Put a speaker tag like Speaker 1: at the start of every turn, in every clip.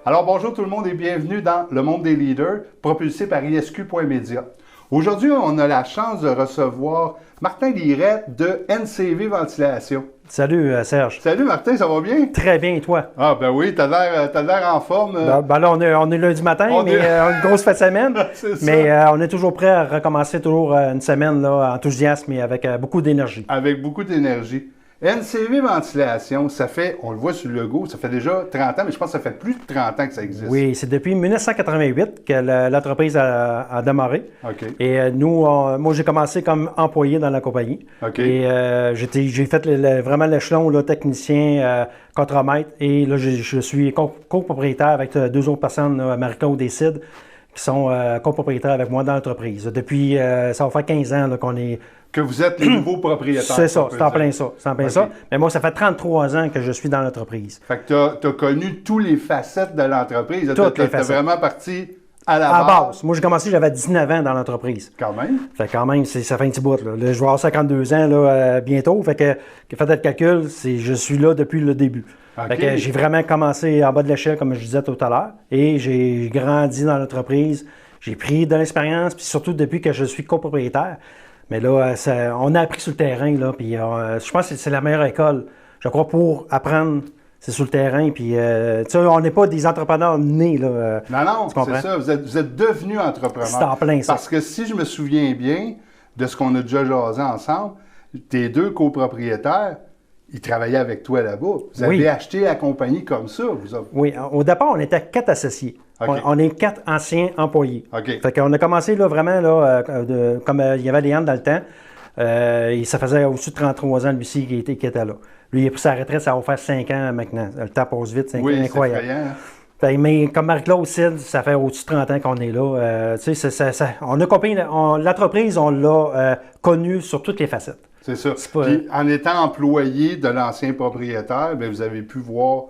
Speaker 1: Alors bonjour tout le monde et bienvenue dans Le Monde des leaders, propulsé par isq.media. Aujourd'hui, on a la chance de recevoir Martin Lirette de NCV Ventilation.
Speaker 2: Salut Serge.
Speaker 1: Salut Martin, ça va bien?
Speaker 2: Très bien, et toi?
Speaker 1: Ah ben oui, t'as l'air en forme.
Speaker 2: Ben là, on est lundi matin, une grosse fin de semaine. Mais on est toujours prêt à recommencer toujours une semaine là, enthousiasme et avec beaucoup d'énergie.
Speaker 1: Avec beaucoup d'énergie. NCV Ventilation, ça fait, on le voit sur le logo, ça fait déjà 30 ans, mais je pense que ça fait plus de 30 ans que ça existe.
Speaker 2: Oui, c'est depuis 1988 que l'entreprise a démarré.
Speaker 1: OK.
Speaker 2: Et moi, j'ai commencé comme employé dans la compagnie.
Speaker 1: OK.
Speaker 2: Et j'ai fait vraiment l'échelon là, technicien, contremaître. Et là, je suis copropriétaire avec deux autres personnes, Marika Odécide, qui sont copropriétaires avec moi dans l'entreprise. Depuis, ça va faire 15 ans là, qu'on est...
Speaker 1: Que vous êtes les nouveaux propriétaires.
Speaker 2: C'est ça, c'est en plein ça. C'est en plein ça. Mais moi, ça fait 33 ans que je suis dans l'entreprise.
Speaker 1: Fait que tu as connu tous les facettes de l'entreprise.
Speaker 2: Toutes les facettes.
Speaker 1: Tu es vraiment parti à la
Speaker 2: base. Moi, j'ai commencé, j'avais 19 ans dans l'entreprise.
Speaker 1: Quand même.
Speaker 2: Fait quand même, ça fait un petit bout. Là. Je vais avoir 52 ans là, bientôt. Fait que faites le calcul, je suis là depuis le début.
Speaker 1: Okay.
Speaker 2: Fait que j'ai vraiment commencé en bas de l'échelle, comme je disais tout à l'heure. Et j'ai grandi dans l'entreprise. J'ai pris de l'expérience, puis surtout depuis que je suis copropriétaire. Mais là, on a appris sur le terrain, là, puis je pense que c'est la meilleure école, je crois, pour apprendre, c'est sur le terrain, puis tu sais, on n'est pas des entrepreneurs nés, là.
Speaker 1: Non, c'est ça, vous êtes devenus entrepreneurs.
Speaker 2: C'est en plein ça.
Speaker 1: Parce que si je me souviens bien de ce qu'on a déjà jasé ensemble, tes deux copropriétaires, ils travaillaient avec toi là-bas. Vous avez acheté la compagnie comme ça, vous autres.
Speaker 2: Oui, au départ, on était 4 associés. Okay. On est 4 anciens employés.
Speaker 1: OK.
Speaker 2: Fait qu'on a commencé là, vraiment, là, comme il y avait des Yann dans le temps, et ça faisait au-dessus de 33 ans, lui-ci, qui était là. Lui, il a pris sa retraite, ça va faire 5 ans maintenant. Le temps passe vite, 5 ans, incroyable. Fait, mais comme Marie-Claude Cid, ça fait au-dessus de 30 ans qu'on est là. Tu sais, l'entreprise, on l'a connue sur toutes les facettes.
Speaker 1: C'est ça. Puis, en étant employé de l'ancien propriétaire, bien, vous avez pu voir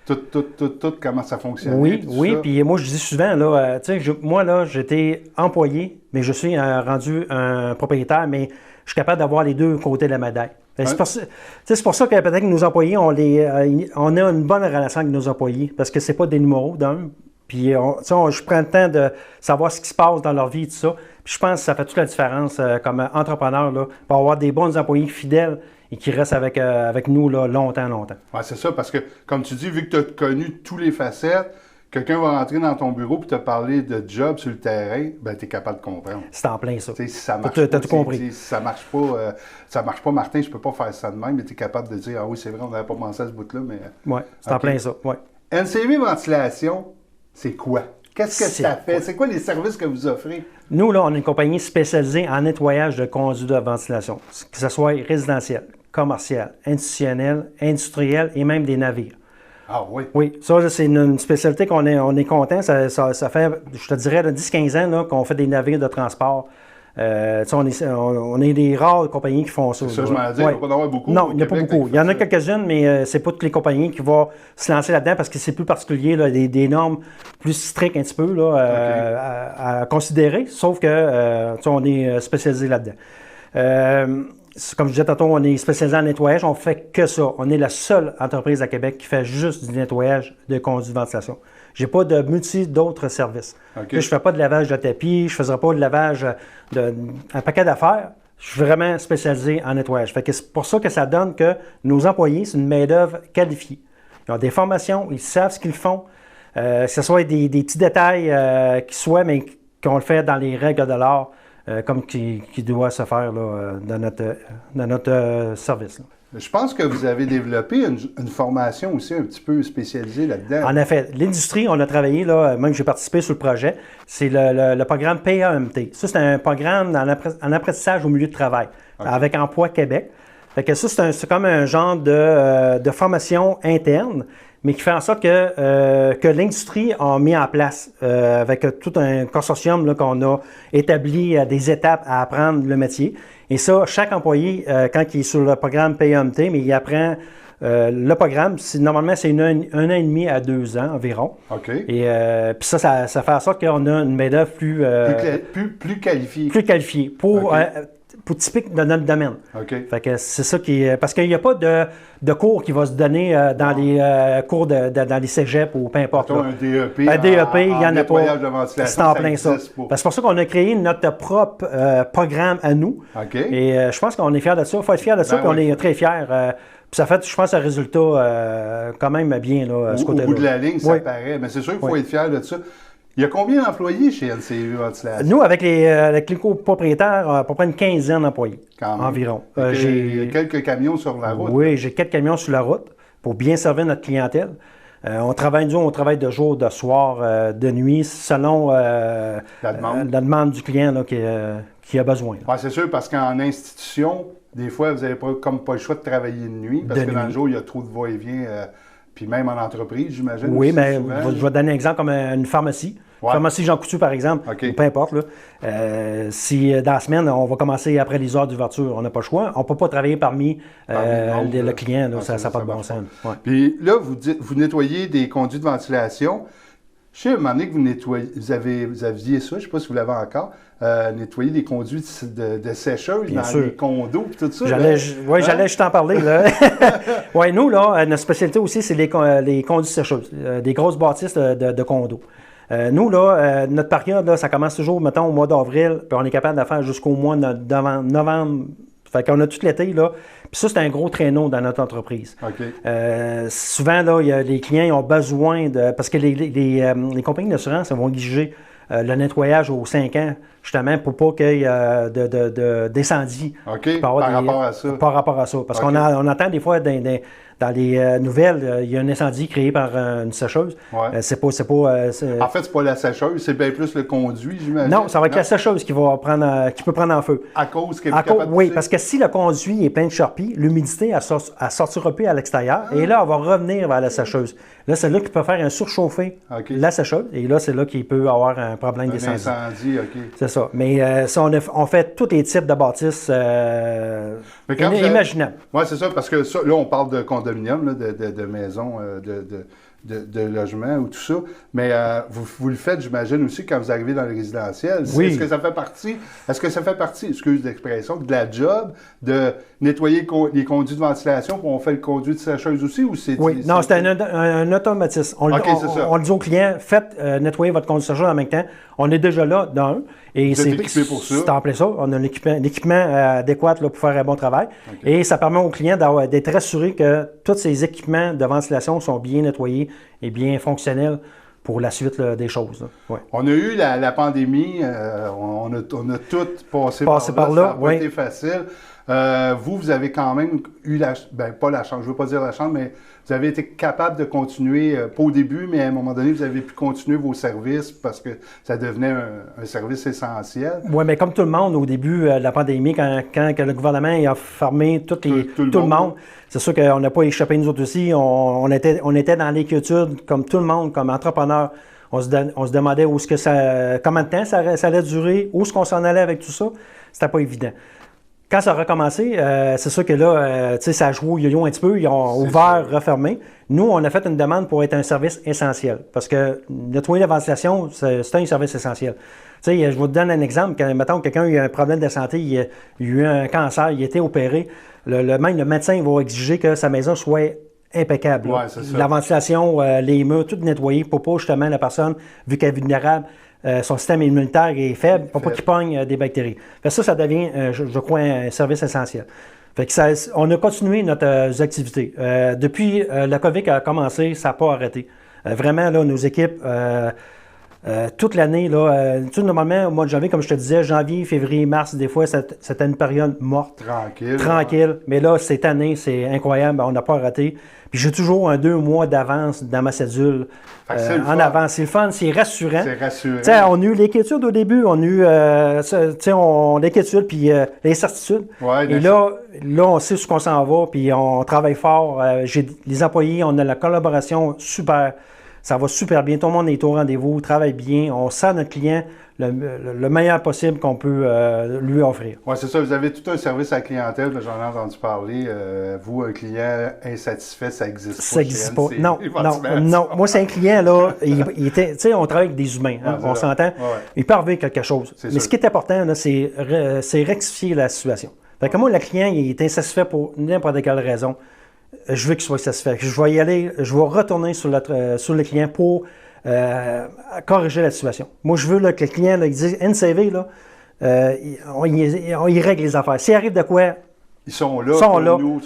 Speaker 1: tout comment ça fonctionnait.
Speaker 2: Oui, puis moi, je dis souvent, là, tu sais, moi, là, j'étais employé, mais je suis rendu un propriétaire, mais je suis capable d'avoir les deux côtés de la médaille. C'est pour ça que peut-être que nos employés, on a une bonne relation avec nos employés, parce que c'est pas des numéros d'un. Puis, je prends le temps de savoir ce qui se passe dans leur vie et tout ça. Puis, je pense que ça fait toute la différence comme entrepreneur, là, pour avoir des bons employés fidèles et qui restent avec nous là, longtemps. Oui,
Speaker 1: c'est ça, parce que, comme tu dis, vu que tu as connu tous les facettes, quelqu'un va rentrer dans ton bureau et te parler de job sur le terrain, ben tu es capable de comprendre.
Speaker 2: C'est en plein ça.
Speaker 1: Si ça marche
Speaker 2: t'as tout compris.
Speaker 1: Si ça marche pas, Martin, je peux pas faire ça de même, mais tu es capable de dire, ah oui, c'est vrai, on n'avait pas pensé à ce bout-là, mais...
Speaker 2: Oui, c'est en plein ça, oui.
Speaker 1: NCV Ventilation, c'est quoi? Qu'est-ce que ça fait? C'est quoi les services que vous offrez?
Speaker 2: Nous, là, on est une compagnie spécialisée en nettoyage de conduits de ventilation, que ce soit résidentiel, commercial, institutionnel, industriel et même des navires.
Speaker 1: Ah oui?
Speaker 2: Oui, ça, c'est une spécialité qu'on est content. Ça fait, je te dirais, 10-15 ans là, qu'on fait des navires de transport. On est des rares compagnies qui font ça.
Speaker 1: C'est ça, je m'en dis, il ne va pas en avoir beaucoup.
Speaker 2: Non, il n'y en a pas beaucoup. Il y en a quelques-unes, mais c'est pas toutes les compagnies qui vont se lancer là-dedans parce que c'est plus particulier, là, des normes plus strictes un petit peu là, à considérer, sauf que on est spécialisé là-dedans. Comme je disais tantôt, on est spécialisé en nettoyage, on fait que ça. On est la seule entreprise à Québec qui fait juste du nettoyage de conduits de ventilation. Je n'ai pas de d'autres services. Je ne fais pas de lavage de tapis, je ne faisais pas de lavage un paquet d'affaires. Je suis vraiment spécialisé en nettoyage. Fait que c'est pour ça que ça donne que nos employés, c'est une main-d'œuvre qualifiée. Ils ont des formations, ils savent ce qu'ils font. Que ce soit des petits détails qui soient, mais qu'on le fait dans les règles de l'art. Comme qui doit se faire là, dans notre service. Là.
Speaker 1: Je pense que vous avez développé une formation aussi un petit peu spécialisée là-dedans.
Speaker 2: En effet, l'industrie, on a travaillé, là, même j'ai participé sur le projet, c'est le programme PAMT. Ça, c'est un programme en apprentissage au milieu de travail, avec Emploi Québec. Fait que ça, c'est comme un genre de formation interne, mais qui fait en sorte que l'industrie a mis en place avec tout un consortium là, qu'on a établi des étapes à apprendre le métier. Et ça, chaque employé, quand il est sur le programme PAMT, mais il apprend le programme, normalement, c'est un an et demi à 2 ans environ.
Speaker 1: OK.
Speaker 2: Et puis ça fait en sorte qu'on a une main-d'œuvre plus
Speaker 1: qualifiée.
Speaker 2: Plus qualifiée pour typique de notre domaine.
Speaker 1: OK.
Speaker 2: Fait que c'est ça qui est... Parce qu'il n'y a pas de cours qui va se donner dans les cours dans les cégeps ou peu importe.
Speaker 1: Un DEP.
Speaker 2: Un DEP, il n'y en a pas.
Speaker 1: De ventilation,
Speaker 2: c'est en plein ça. C'est pour ça qu'on a créé notre propre programme à nous.
Speaker 1: OK.
Speaker 2: Et je pense qu'on est fiers de ça. Il faut être fiers de ça, puis on est très fiers. Puis ça fait, je pense, un résultat quand même bien là, à ce côté-là.
Speaker 1: Au bout de la ligne, ça paraît. Mais c'est sûr qu'il faut être fier de ça. Il y a combien d'employés chez NCV Ventilation?
Speaker 2: Nous, avec les copropriétaires, à peu près une quinzaine d'employés environ.
Speaker 1: J'ai quelques camions sur la route.
Speaker 2: Oui, j'ai 4 camions sur la route pour bien servir notre clientèle. On travaille de jour, de soir, de nuit, selon la demande du client là, qui a besoin.
Speaker 1: Ouais, c'est sûr, parce qu'en institution, des fois, vous n'avez pas le choix de travailler de nuit, parce que dans le jour, il y a trop de va-et-vient, puis même en entreprise, j'imagine.
Speaker 2: Oui, mais je vais donner un exemple comme une pharmacie. Ouais. Pharmacie Jean Coutu, par exemple, ou peu importe. Là. Si dans la semaine, on va commencer après les heures d'ouverture, on n'a pas le choix. On ne peut pas travailler parmi le client. Là, ça n'a pas de bon sens. Ouais.
Speaker 1: Puis là, vous nettoyez des conduits de ventilation. Je sais, à un moment donné que vous nettoyez, vous aviez ça, je ne sais pas si vous l'avez encore, nettoyer des conduits de sécheuse dans les condos et tout ça.
Speaker 2: J'allais juste en parler. Oui, nous, là, notre spécialité aussi, c'est les conduits sécheuses, des grosses bâtisses de condos. Nous, là, notre période, là, ça commence toujours, mettons, au mois d'avril, puis on est capable de faire jusqu'au mois de novembre. Fait qu'on a tout l'été, là. Puis ça, c'est un gros traîneau dans notre entreprise.
Speaker 1: Okay.
Speaker 2: Souvent, là, les clients ils ont besoin de... Parce que les compagnies d'assurance vont exiger le nettoyage aux 5 ans, justement, pour pas qu'il y ait d'incendie.
Speaker 1: OK, par rapport à ça.
Speaker 2: Par rapport à ça. Parce qu'on entend des fois dans les nouvelles, il y a un incendie créé par une sécheuse.
Speaker 1: Ouais. En fait, c'est pas la sécheuse, c'est bien plus le conduit, j'imagine.
Speaker 2: Non, ça va être la sécheuse qui peut prendre en feu.
Speaker 1: À cause qu'elle est capable
Speaker 2: Oui, parce que si le conduit est plein de charpie, l'humidité, elle sortira plus à l'extérieur. Et là, elle va revenir vers la sécheuse. Là, c'est là qu'il peut faire un surchauffer la sécheuse. Et là, c'est là qu'il peut avoir un problème d'incendie.
Speaker 1: Incendie, OK.
Speaker 2: C'est ça. Mais ça, on fait tous les types de bâtisses imaginables.
Speaker 1: Oui, c'est ça, parce que ça, là, on parle de condominium, là, de maisons, de logements ou tout ça. Mais vous le faites, j'imagine, aussi quand vous arrivez dans le résidentiel.
Speaker 2: Oui.
Speaker 1: Est-ce que ça fait partie, excuse l'expression, de la job de nettoyer les conduits de ventilation, puis on fait le conduit de sécheuse aussi, ou c'est...
Speaker 2: Oui, non, c'est un automatisme. On le dit au client, faites nettoyer votre conduit de sécheuse en même temps. On est déjà là, d'un. Et
Speaker 1: vous êtes équipé pour ça.
Speaker 2: C'est en plein ça. On a l'équipement adéquat là, pour faire un bon travail. Okay. Et ça permet au client d'être rassuré que tous ces équipements de ventilation sont bien nettoyés et bien fonctionnels pour la suite là, des choses. Ouais.
Speaker 1: On a eu la pandémie, on a tout passé par là. Ça n'a pas été facile. Vous avez quand même eu pas la chance, je ne veux pas dire la chance, mais vous avez été capable de continuer, pas au début, mais à un moment donné, vous avez pu continuer vos services parce que ça devenait un service essentiel. Oui,
Speaker 2: mais comme tout le monde, au début de la pandémie, quand le gouvernement a fermé tout le monde, c'est sûr qu'on n'a pas échappé nous autres aussi. On était dans l'inquiétude, comme tout le monde, comme entrepreneur. On se demandait combien de temps ça allait durer, où est-ce qu'on s'en allait avec tout ça. C'était pas évident. Quand ça a recommencé, c'est sûr que là, ça a joué au yo-yo un petit peu. Ils ont ouvert, refermé. Nous, on a fait une demande pour être un service essentiel. Parce que nettoyer la ventilation, c'est un service essentiel. Je vous donne un exemple. Mettons que quelqu'un a eu un problème de santé, il a eu un cancer, il a été opéré. Même le médecin va exiger que sa maison soit impeccable.
Speaker 1: Ouais, c'est ça.
Speaker 2: La ventilation, les murs, tout nettoyé pour pas justement la personne, vu qu'elle est vulnérable, son système immunitaire est faible pour pas qu'il pogne des bactéries. Fait que ça devient, je crois, un service essentiel. Fait que on a continué notre activité. Depuis la COVID a commencé, ça n'a pas arrêté. Vraiment, là, nos équipes, toute l'année, là, normalement, au mois de janvier, comme je te disais, janvier, février, mars, des fois, c'était une période morte. Tranquille. Ouais. Mais là, cette année, c'est incroyable, on n'a pas arrêté. Puis j'ai toujours 2 mois d'avance dans ma cédule en avance. C'est le fun, c'est rassurant.
Speaker 1: C'est rassurant.
Speaker 2: On a eu l'inquiétude au début, on a eu l'inquiétude puis l'incertitude.
Speaker 1: Ouais,
Speaker 2: et là, on sait ce qu'on s'en va, puis on travaille fort. Les employés, on a la collaboration super. Ça va super bien. Tout le monde est au rendez-vous, travaille bien. On sert notre client le meilleur possible qu'on peut lui offrir.
Speaker 1: Oui, c'est ça. Vous avez tout un service à la clientèle, j'en ai entendu parler. Vous, un client insatisfait, ça n'existe pas.
Speaker 2: Ça n'existe pas. Non, non. Moi, c'est un client, là, tu sais, on travaille avec des humains, hein, on s'entend. Ouais. Il peut arriver quelque chose. Mais ce qui est important, là, c'est rectifier la situation. Fait que moi, le client, il est insatisfait pour n'importe quelle raison. Je veux qu'il soit satisfait. Je vais y aller, je vais retourner sur le client pour corriger la situation. Moi, je veux là, que le client là, il dise NCV, là, on y règle les affaires. S'il arrive de quoi,
Speaker 1: ils sont là pour nous.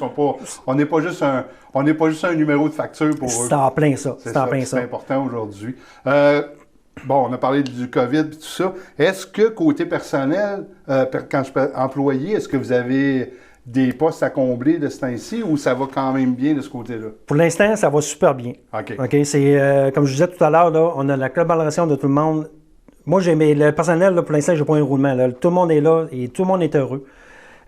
Speaker 1: On n'est pas juste un numéro de facture pour eux.
Speaker 2: C'est en plein ça.
Speaker 1: C'est important aujourd'hui. Bon, on a parlé du COVID et tout ça. Est-ce que côté personnel, quand je parle employé, est-ce que vous avez des postes à combler de ce temps-ci ou ça va quand même bien de ce côté-là?
Speaker 2: Pour l'instant, ça va super bien.
Speaker 1: OK.
Speaker 2: C'est, comme je disais tout à l'heure, là, on a la collaboration de tout le monde. Moi, le personnel, là, pour l'instant, je n'ai pas un roulement. Là. Tout le monde est là et tout le monde est heureux.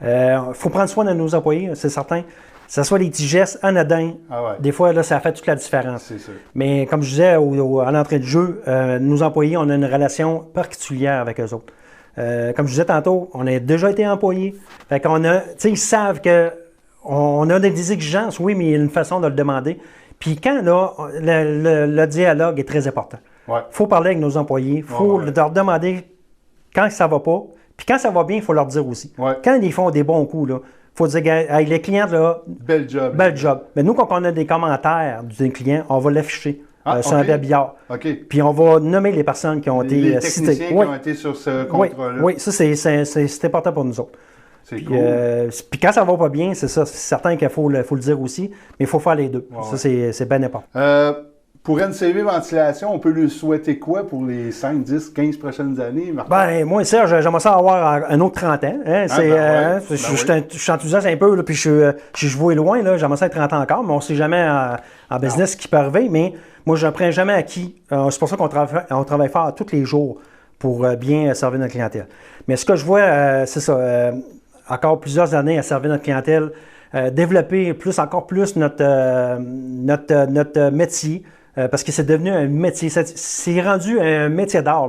Speaker 2: Il faut prendre soin de nos employés, c'est certain. Que ce soit des petits gestes anodins, des fois, là, ça fait toute la différence.
Speaker 1: C'est sûr.
Speaker 2: Mais comme je disais à l'entrée de jeu, nos employés, on a une relation particulière avec eux autres. Comme je disais tantôt, on a déjà été employés. Fait qu'on a, tu sais, ils savent qu'on a des exigences, oui, mais il y a une façon de le demander. Puis quand, là, le dialogue est très important. Il faut parler avec nos employés, il faut leur demander quand ça ne va pas. Puis quand ça va bien, il faut leur dire aussi. Quand ils font des bons coups, il faut dire, hey, les clients, là,
Speaker 1: bel job.
Speaker 2: Bel job. Mais nous, quand on a des commentaires des clients, on va l'afficher. Sur un webillard. Puis on va nommer les personnes qui ont été citées.
Speaker 1: Les techniciens qui ont été sur ce contrat-là.
Speaker 2: Oui, ça, c'est important pour nous autres.
Speaker 1: C'est cool.
Speaker 2: Puis quand ça va pas bien, c'est ça. C'est certain qu'il faut le dire aussi, mais il faut faire les deux. Ça, c'est bien important.
Speaker 1: Pour NCV Ventilation, on peut lui souhaiter quoi pour les 5, 10, 15 prochaines années, Martin?
Speaker 2: Ben, moi, Serge, j'aimerais ça avoir un autre 30 ans. Hein. Je suis enthousiaste un peu, là, puis je vois loin. J'aimerais ça être 30 ans encore, mais on ne sait jamais en business ce qui peut arriver. Mais moi, je ne prends jamais acquis. C'est pour ça qu'on travaille fort tous les jours pour bien servir notre clientèle. Mais ce que je vois, c'est ça. Encore plusieurs années à servir notre clientèle, développer encore plus notre métier. Parce que c'est devenu un métier, c'est rendu un métier d'art.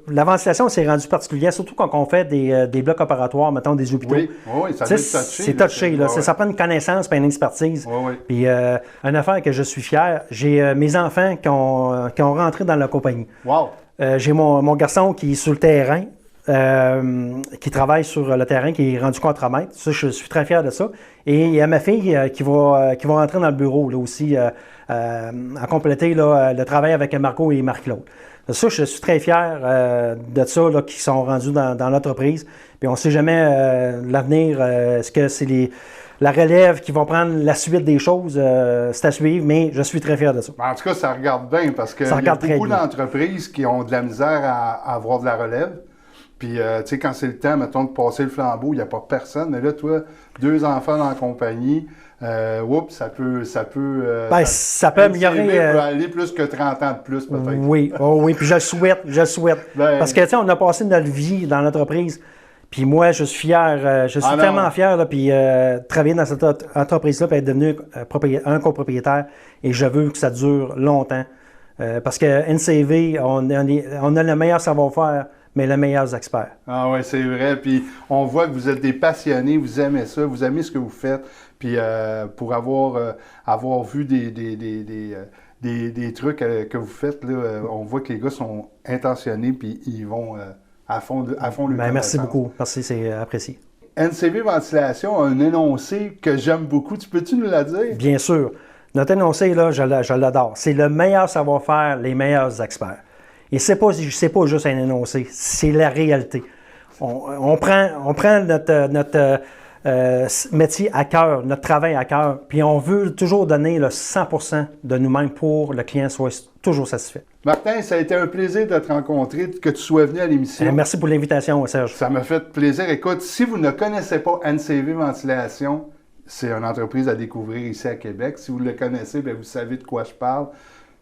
Speaker 2: La ventilation, c'est rendu particulier, surtout quand on fait des blocs opératoires, mettons des hôpitaux.
Speaker 1: Oui, ça doit être touché.
Speaker 2: C'est touché, ça prend une connaissance et une expertise. Puis, une affaire que je suis fier, j'ai mes enfants qui ont rentré dans la compagnie. J'ai mon garçon qui est sur le terrain, qui travaille sur le terrain, qui est rendu contremaître. Ça, je suis très fier de ça. Et il y a ma fille qui va rentrer dans le bureau là, aussi, à compléter le travail avec Marco et Marc-Claude. Ça, je suis très fier de ça, qui sont rendus dans l'entreprise. Puis on ne sait jamais l'avenir, est-ce que c'est la relève qui va prendre la suite des choses, c'est à suivre, mais je suis très fier de ça.
Speaker 1: En tout cas, ça regarde bien parce qu'il y a beaucoup d'entreprises qui ont de la misère à avoir de la relève. Puis, tu sais, quand c'est le temps, mettons, de passer le flambeau, il n'y a pas personne. Mais là, toi, 2 enfants dans la compagnie, ça peut
Speaker 2: ça peut améliorer.
Speaker 1: peut aller plus que 30 ans de plus, peut-être.
Speaker 2: Oui, puis je le souhaite. Parce que, tu sais, on a passé notre vie dans l'entreprise. Puis moi, je suis fier, tellement fier, là, puis travailler dans cette entreprise-là, puis être devenu un copropriétaire. Et je veux que ça dure longtemps. Parce que NCV, on a le meilleur savoir-faire, mais les meilleurs experts.
Speaker 1: Ah oui, c'est vrai. Puis on voit que vous êtes des passionnés, vous aimez ça, vous aimez ce que vous faites. Puis pour avoir vu des trucs que vous faites, là, on voit que les gars sont intentionnés puis ils vont à fond le
Speaker 2: Merci beaucoup. Merci, c'est apprécié.
Speaker 1: NCV Ventilation a un énoncé que j'aime beaucoup. Peux-tu nous la dire?
Speaker 2: Bien sûr. Notre énoncé, là, je l'adore. C'est le meilleur savoir-faire, les meilleurs experts. Et c'est pas juste un énoncé, c'est la réalité. On prend notre métier à cœur, notre travail à cœur, puis on veut toujours donner le 100% de nous-mêmes pour que le client soit toujours satisfait.
Speaker 1: Martin, ça a été un plaisir de te rencontrer, que tu sois venu à l'émission.
Speaker 2: Merci pour l'invitation, Serge.
Speaker 1: Ça m'a fait plaisir. Écoute, si vous ne connaissez pas NCV Ventilation, c'est une entreprise à découvrir ici à Québec. Si vous le connaissez, bien, vous savez de quoi je parle.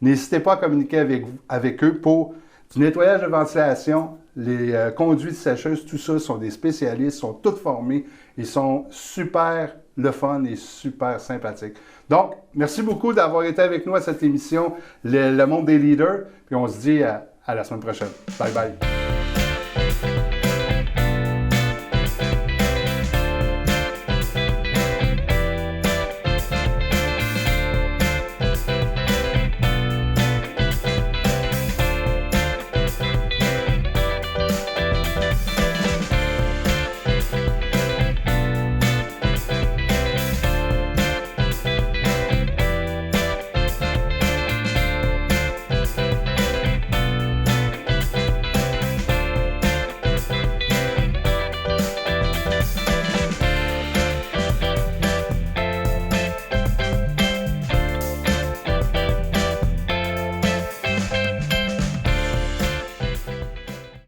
Speaker 1: N'hésitez pas à communiquer avec eux pour du nettoyage de ventilation, les conduites sécheuses, tout ça, sont des spécialistes, sont tous formés, ils sont super le fun et super sympathique. Donc, merci beaucoup d'avoir été avec nous à cette émission, le monde des leaders. Puis on se dit à la semaine prochaine. Bye bye.